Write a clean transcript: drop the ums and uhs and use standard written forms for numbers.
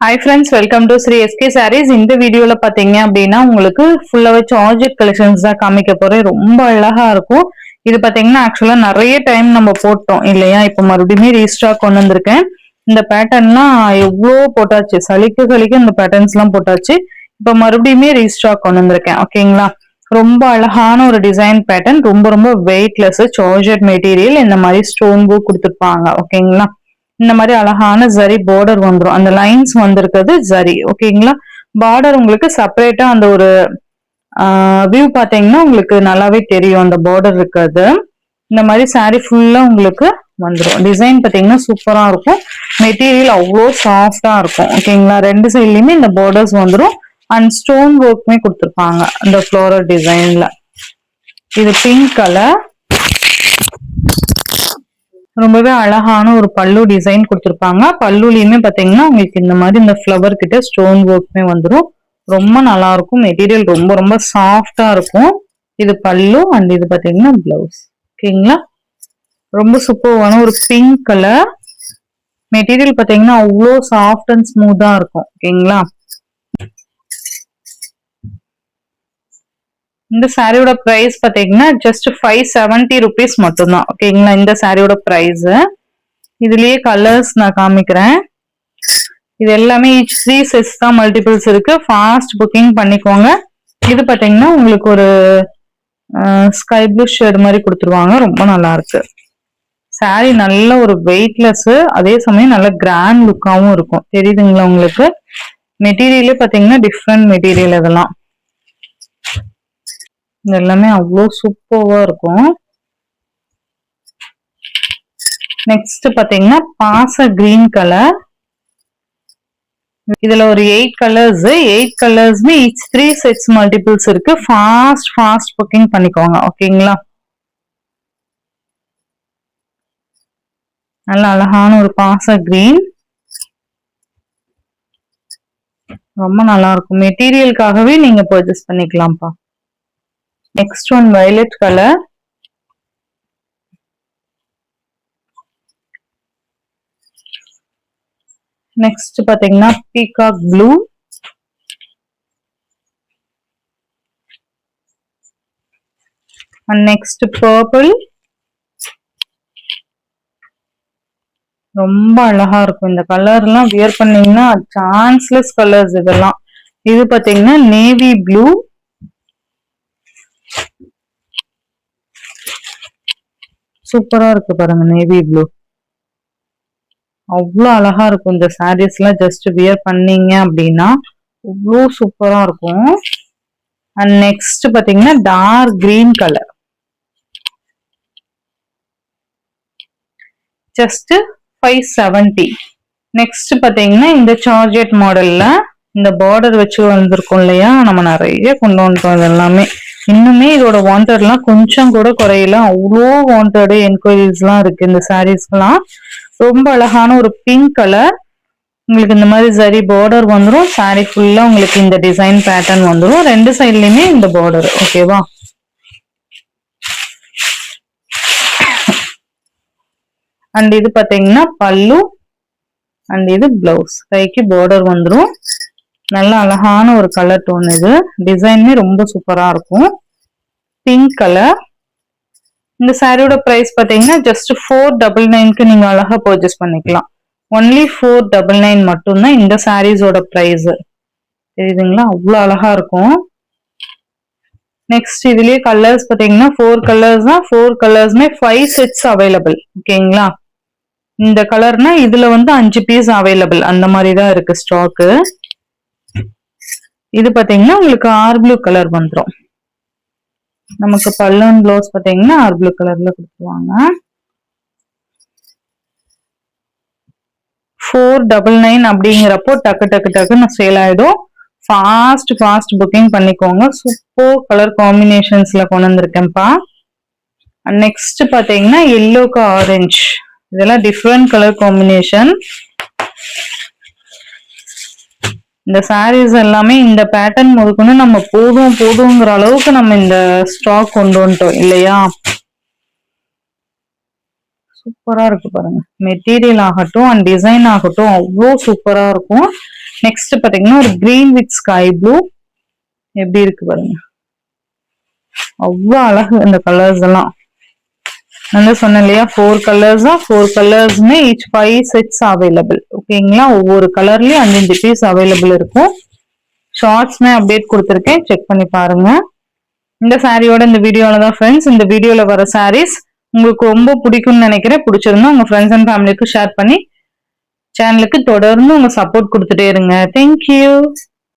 Hi friends, welcome to Sri SK Sarees. இந்த வீடியோல பாத்தீங்க அப்படின்னா உங்களுக்கு ஃபுல்லாவே ஜார்ஜெட் கலெக்ஷன்ஸ் தான் காமிக்க போறேன். ரொம்ப அழகா இருக்கும். இது பாத்தீங்கன்னா ஆக்சுவலா நிறைய டைம் நம்ம போட்டோம் இல்லையா? இப்ப மறுபடியும் ரீஸ்டாக் கொண்டு வந்திருக்கேன். இந்த பேட்டர்ன்லாம் எவ்வளோ போட்டாச்சு, சலிக்க இந்த பேட்டர்ன்ஸ் எல்லாம் போட்டாச்சு. இப்ப மறுபடியுமே ரீஸ்டாக் கொண்டு வந்திருக்கேன். ஓகேங்களா? ரொம்ப அழகான ஒரு டிசைன் பேட்டர்ன், ரொம்ப வெயிட்லெஸ் ஜார்ஜெட் மெட்டீரியல். இந்த மாதிரி ஸ்டோன் புக் கொடுத்துருப்பாங்க. ஓகேங்களா? இந்த மாதிரி அழகான ஜரி பார்டர் வந்துடும். அந்த லைன்ஸ் வந்திருக்கிறது ஜரி. ஓகேங்களா? பார்டர் உங்களுக்கு செப்பரேட்டா அந்த ஒரு வியூ பாத்தீங்கன்னா உங்களுக்கு நல்லாவே தெரியும் அந்த பார்டர் இருக்கிறது. இந்த மாதிரி சாரி ஃபுல்லா உங்களுக்கு வந்துடும். டிசைன் பாத்தீங்கன்னா சூப்பரா இருக்கும். மெட்டீரியல் அவ்வளோ சாஃப்டா இருக்கும். ஓகேங்களா? ரெண்டு சைட்லயுமே இந்த பார்டர்ஸ் வந்துடும். அண்ட் ஸ்டோன் ஒர்க்குமே கொடுத்துருப்பாங்க அந்த ஃப்ளோரல் டிசைன்ல. இது பிங்க் கலர். ரொம்பவே அழகான ஒரு பல்லு டிசைன் கொடுத்துருப்பாங்க. பல்லுலயுமே பாத்தீங்கன்னா உங்களுக்கு இந்த மாதிரி இந்த ஃப்ளவர் கிட்ட ஸ்டோன் ஒர்க்குமே வந்துடும். ரொம்ப நல்லா இருக்கும். மெட்டீரியல் ரொம்ப சாஃப்டா இருக்கும். இது பல்லு அண்ட் இது பாத்தீங்கன்னா பிளவுஸ். ஓகேங்களா? ரொம்ப சூப்பரான ஒரு பிங்க் கலர். மெட்டீரியல் பாத்தீங்கன்னா அவ்வளோ சாஃப்ட் அண்ட் ஸ்மூத்தா இருக்கும். ஓகேங்களா? இந்த சாரியோட பிரைஸ் பாத்தீங்கன்னா ஜஸ்ட் 570 rupees மட்டும்தான். ஓகேங்களா? இந்த சாரியோட பிரைஸ். இதுலயே கலர்ஸ் நான் காமிக்கிறேன். இது எல்லாமே each 3 sets தான் மல்டிபிள்ஸ் இருக்கு. ஃபாஸ்ட் புக்கிங் பண்ணிக்கோங்க. இது பாத்தீங்கன்னா உங்களுக்கு ஒரு ஸ்கை ப்ளூ ஷேட் மாதிரி கொடுத்துருவாங்க. ரொம்ப நல்லா இருக்கு. சாரி நல்ல ஒரு வெயிட்லெஸ், அதே சமயம் நல்ல கிராண்ட் லுக்காவும் இருக்கும். தெரியுதுங்களா உங்களுக்கு? மெட்டீரியலே பாத்தீங்கன்னா டிஃப்ரெண்ட் மெட்டீரியல். இதெல்லாம் எல்லாமே அவ்வளோ சூப்பர்வா இருக்கும். நெக்ஸ்ட் பாத்தீங்கன்னா பாச கிரீன் கலர். இதுல ஒரு 8 கலர்ஸ். 8 கலர்ஸ்மே each 3 sets மல்டிபிள்ஸ் இருக்கு. ஃபாஸ்ட் புக்கிங் பண்ணிக்கோங்க. ஓகேங்களா? நல்ல அழகான ஒரு பாச கிரீன். ரொம்ப நல்லா இருக்கும். மெட்டீரியலுக்காகவே நீங்க பர்ச்சேஸ் பண்ணிக்கலாம்ப்பா. Next one violet colour. Next பாத்தீங்கன்னா peacock blue. And next purple. ரொம்ப அழகா இருக்கும். இந்த கலர் எல்லாம் வியர் பண்ணீங்கன்னா சான்ஸ்லெஸ் கலர்ஸ் இதெல்லாம். இது பாத்தீங்கன்னா நேவி ப்ளூ. சூப்பரா இருக்கு பாருங்க. நேவி ப்ளூ அவ்வளோ அழகா இருக்கும். இந்த சாரீஸ் எல்லாம் ஜஸ்ட் வியர் பண்ணீங்க அப்படின்னா அவ்வளோ சூப்பரா இருக்கும். அண்ட் நெக்ஸ்ட் பாத்தீங்கன்னா dark green colour. Just 570. Next பாத்தீங்கன்னா இந்த சார்ஜெட் மாடல்ல இந்த பார்டர் வச்சு வந்திருக்கும் இல்லையா? நம்ம நிறைய கொண்டு வந்துட்டோம். இது எல்லாமே இன்னுமே இதோட வாண்டட் எல்லாம் கொஞ்சம் கூட குறையல. அவ்வளோ வாண்டட் என்கொயரிஸ் எல்லாம் இருக்கு இந்த சாரீஸ்லாம். ரொம்ப அழகான ஒரு பிங்க் கலர். உங்களுக்கு இந்த மாதிரி சரி பார்டர் வந்துடும். சாரி ஃபுல்லா உங்களுக்கு இந்த டிசைன் பேட்டர்ன் வந்துடும். ரெண்டு சைட்லயுமே இந்த பார்டர். ஓகேவா? அண்ட் இது பாத்தீங்கன்னா பல்லு அண்ட் இது பிளவுஸ். கைக்கு பார்டர் வந்துடும். நல்ல அழகான ஒரு கலர் டோன். இது டிசைனுமே ரொம்ப சூப்பரா இருக்கும். Pink colour. இந்த சாரியோட பிரைஸ் பாத்தீங்கன்னா ஜஸ்ட் 499க்கு நீங்க அழகா பர்ச்சேஸ் பண்ணிக்கலாம். ஒன்லி 499 மட்டும்தான் இந்த சாரீஸோட பிரைஸ். தெரியுதுங்களா? அவ்வளவு அழகா இருக்கும். நெக்ஸ்ட் இதுலயே கலர்ஸ் பாத்தீங்கன்னா 4 கலர்ஸ் தான். 4 கலர்ஸ்மே 5 sets அவைலபிள். ஓகேங்களா? இந்த கலர்னா இதுல வந்து 5 பீஸ் அவைலபிள். அந்த மாதிரி தான் இருக்கு ஸ்டாக்கு. இது பாத்தீங்கன்னா உங்களுக்கு ஆர் ப்ளூ கலர் வந்துடும். நமக்கு பல்லன் ப்ளவுஸ் பாத்தீங்கன்னா ஆர் ப்ளூ கலர்ல கொடுத்துருவாங்க. 499 அப்படிங்கிறப்போ டக்குன்னு சேல் ஆயிடும். ஃபாஸ்ட் புக்கிங் பண்ணிக்கோங்க. சூப்பர் கலர் காம்பினேஷன்ஸ்ல கொண்டு வந்திருக்கேன்ப்பா. நெக்ஸ்ட் பாத்தீங்கன்னா எல்லோக்கு ஆரஞ்சு. இதெல்லாம் டிஃப்ரெண்ட் கலர் காம்பினேஷன். இந்த சாரீஸ் எல்லாமே இந்த பேட்டர்ன் முதற்கொண்டு நம்ம போதுங்கிற அளவுக்கு நம்ம இந்த ஸ்டாக் கொண்டு வந்துட்டோம் இல்லையா? சூப்பரா இருக்கு பாருங்க. மெட்டீரியல் ஆகட்டும் அண்ட் டிசைன் ஆகட்டும் அவ்வளோ சூப்பரா இருக்கும். நெக்ஸ்ட் பாத்தீங்கன்னா ஒரு கிரீன் வித் ஸ்கை ப்ளூ. எப்படி இருக்கு பாருங்க, அவ்வளவு அழகு இந்த கலர்ஸ் எல்லாம். நான் சொன்னேன் இல்லையா 4 கலர்ஸ் தான், 4 கலர்ஸ்மே each 5 செட்ஸ் அவைலபிள். ஓகேங்களா, ஒவ்வொரு கலர்லயும் 5 பீஸ் அவைலபிள் இருக்கும். ஷார்ட்ஸ்மே அப்டேட் கொடுத்துருக்கேன், செக் பண்ணி பாருங்க. இந்த சாரியோட இந்த வீடியோல தான் ஃப்ரெண்ட்ஸ், இந்த வீடியோல வர சாரீஸ் உங்களுக்கு ரொம்ப பிடிக்கும்னு நினைக்கிறேன். பிடிச்சிருந்தா உங்க ஃப்ரெண்ட்ஸ் அண்ட் ஃபேமிலிக்கு ஷேர் பண்ணி சேனலுக்கு தொடர்ந்து உங்க சப்போர்ட் கொடுத்துட்டே இருங்க. தேங்க்யூ.